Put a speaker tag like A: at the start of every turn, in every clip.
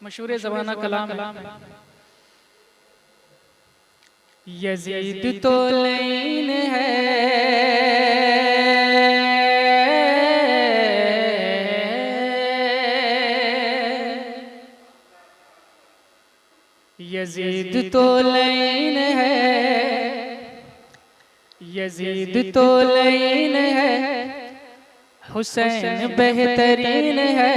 A: मशहूर ज़माना कलाम यजीद तो लैन है, यजीद तो लैन है, यजीद तो लैन है, हुसैन बेहतरीन है।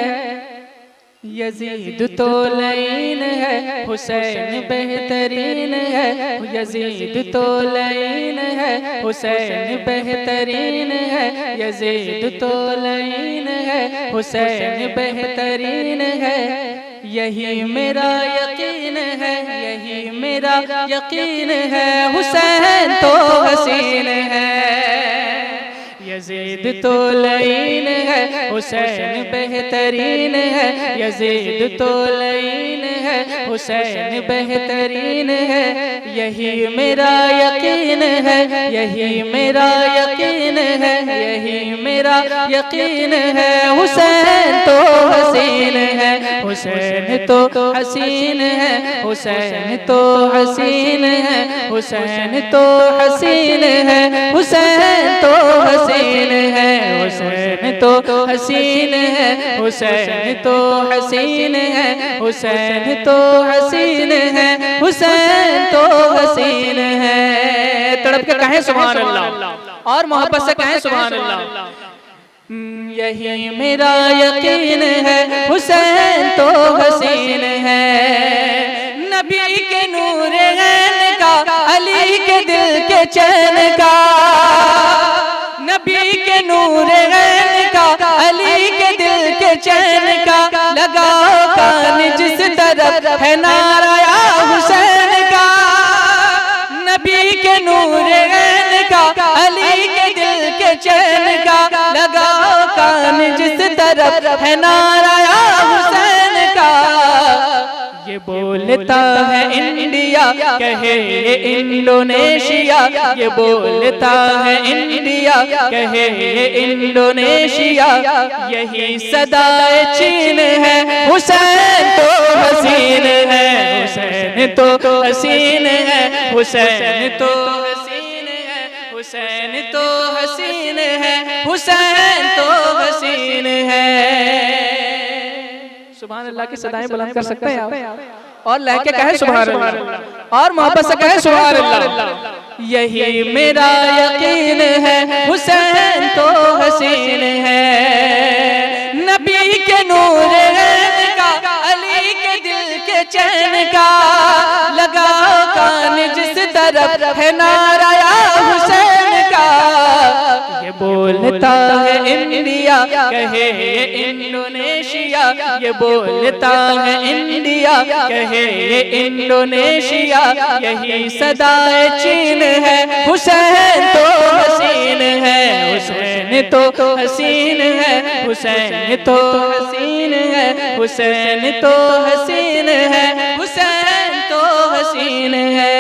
A: यजीद तो लैन है, हुसैन बेहतरीन है। यजीद तो लैन है, हुसैन बेहतरीन है। यजीद तो लैन है, हुसैन बेहतरीन है। यही मेरा यकीन है, यही मेरा यकीन है, हुसैन तो हसीन है। यजीद तो लईन है, हुसैन बेहतरीन है। यजीद तो लईन है, हुसैन बेहतरीन है। यही मेरा यकीन है, यही मेरा यकीन है, यही मेरा यकीन है, हुसैन तो हसीन है। हुसैन तो हसीन है, हुसैन तो हसीन है, हुसैन तो हसीन है, हुसैन तो हसीन है, हुसैन तो हसीन है, हुसैन तो हसीन है, हुसैन तो हसीन है, हुसैन तो हसीन है। तड़प के कहें सुभान अल्लाह और मोहब्बत से कहें सुभान अल्लाह। यही मेरा यकीन है, हुसैन तो हसीन है। नबी के नूर ऐन का, अली के दिल के चैन का, नबी के नूर ऐन का, अली के दिल के चैन का। लगाओ कान जिस तरफ है नारा या हुसैन का। नबी के नूर ऐन का, अली के दिल के चैन का। लगाओ कान जिस तरफ है नारा या हुसैन का। ये बोलता है इंडिया, कहे इंडोनेशिया। ये बोलता है इंडिया, कहे इंडोनेशिया। यही सदाए चीन है, हुसैन तो हसीन है, हुसैन तो हसीन है, हुसैन तो हसीन है, हुसैन तो हसीन है, हुसैन तो हसीन है। सुभान अल्लाह की सदाएं बुलंद कर सकते हैं आप और लहके कहे सुभान अल्लाह और मोहब्बत से कहे सुभान अल्लाह। यही मेरा यकीन है, हुसैन तो हसीन है। नबी के नूर ऐन का, अली के दिल के चैन का। लगाओ कान जिस तरफ है नारा या हुसैन का। ये बोलता है इंडिया, कहे इंडोनेशिया। ये बोलता है इंडिया, कहे इंडोनेशिया। यही सदाए चीन है, हुसैन तो हसीन है, हुसैन तो हसीन है, हुसैन तो हसीन है, हुसैन तो हसीन है, हुसैन तो हसीन है।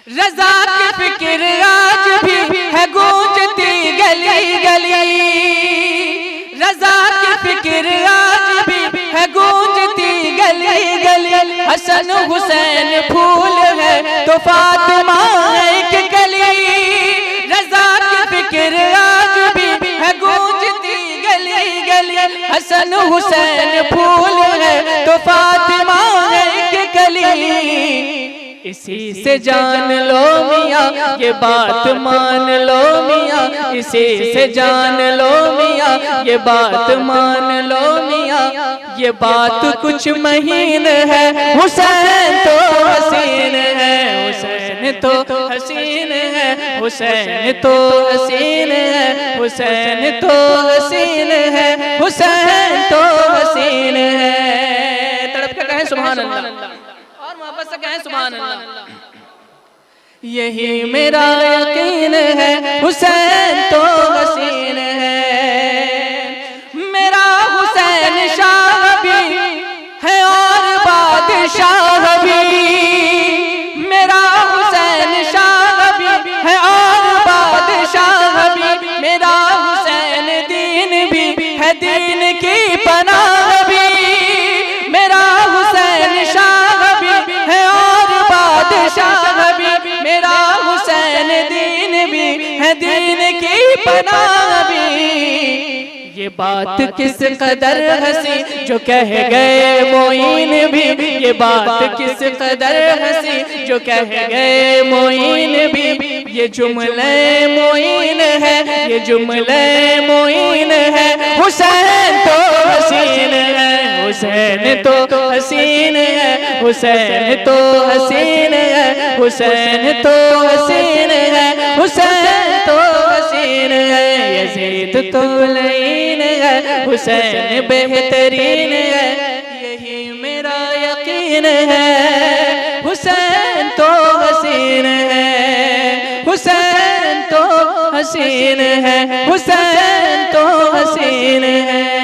A: रज़ा की फिक्र आज भी है गूंजती गली गली। रज़ा की फिक्र आज भी है गूंजती गली गली। हसन हुसैन फूल है तो फातिमा एक कली। रज़ा की फिक्र आज भी है गूंजती गली गली। हसन हुसैन फूल है तो फातिमा एक कली। इसी से जान लो मियाँ, ये बात मान लो मियाँ। इसी से जान लो मियाँ, ये बात मान लो मियाँ। ये बात कुछ महीन है, हुसैन तो हसीन है, हुसैन तो हसीन है, हुसैन तो हसीन है, हुसैन तो हसीन है, हुसैन तो हसीन है। तड़प के कहें सुभान अल्लाह और मोहब्बत से कहें सुभान अल्लाह। यही मेरा यकीन है, हुसैन तो हसीन है। मेरा हुसैन शाह भी है और बादशाह भी। मेरा हुसैन शाह शाह भी मेरा हुसैन दीन भी है दीन की पनाह भी। ये बात किस कदर हंसी जो कह गए मोइन भी, ये बात किस कदर हंसी जो कह गए मोइन भी। ये जुमले मोइन है, ये जुमले मोइन है, हुसैन तो हसीन है, हुसैन तो हसीन है, हुसैन तो हसीन है, हुसैन तो हसीन है, हुसैन तो हसीन है। यजीद तो लईन है, हुसैन बेहतरीन है, यही मेरा यकीन है। हुसैन तो हसीन है, हुसैन तो हसीन है, हुसैन तो हसीन है।